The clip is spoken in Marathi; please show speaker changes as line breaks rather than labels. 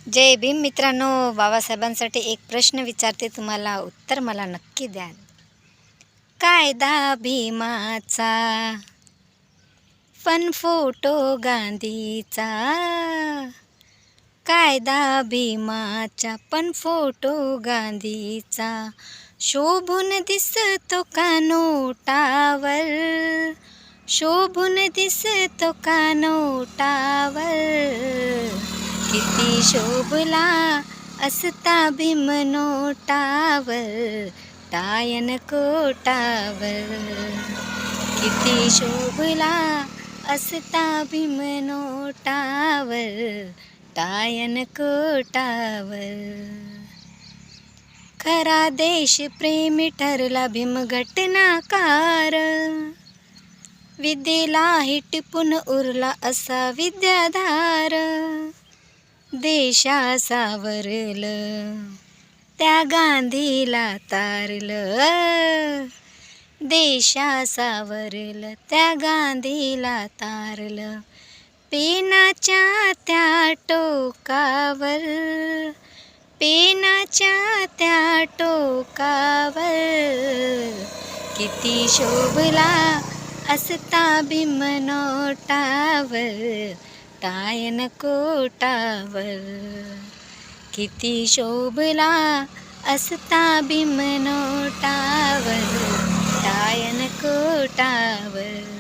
जय भीम मित्रांनो. बाबासाहेबांसाठी एक प्रश्न विचारते, तुम्हाला उत्तर मला नक्की द्या. कायदा भीमाचा पण फोटो गांधीचा, कायदा भीमाचा पण फोटो गांधीचा, शोभून दिसतो का नोटावर, शोभून दिसतो का नोटावर, किती शोभला असता भीम नोटावर, टायन कोटावर, किती शोभला असता भीम नोटावर, टायन कोटावर. खरा देश प्रेमी ठरला भीम घटनाकार, विद्येलाही टिपून उरला असा विद्याधार, देशा सावरलं त्या गांधीला तारलं, देशा सावरलं त्या गांधीला तारलं, पेनाच्या त्या टोकावर, पेनाच्या त्या टोकावर, किती शोभला असता भीम नोटावर, टायन कोटावर, किती शोभला असता भीम नोटावर, टायन कोटावर.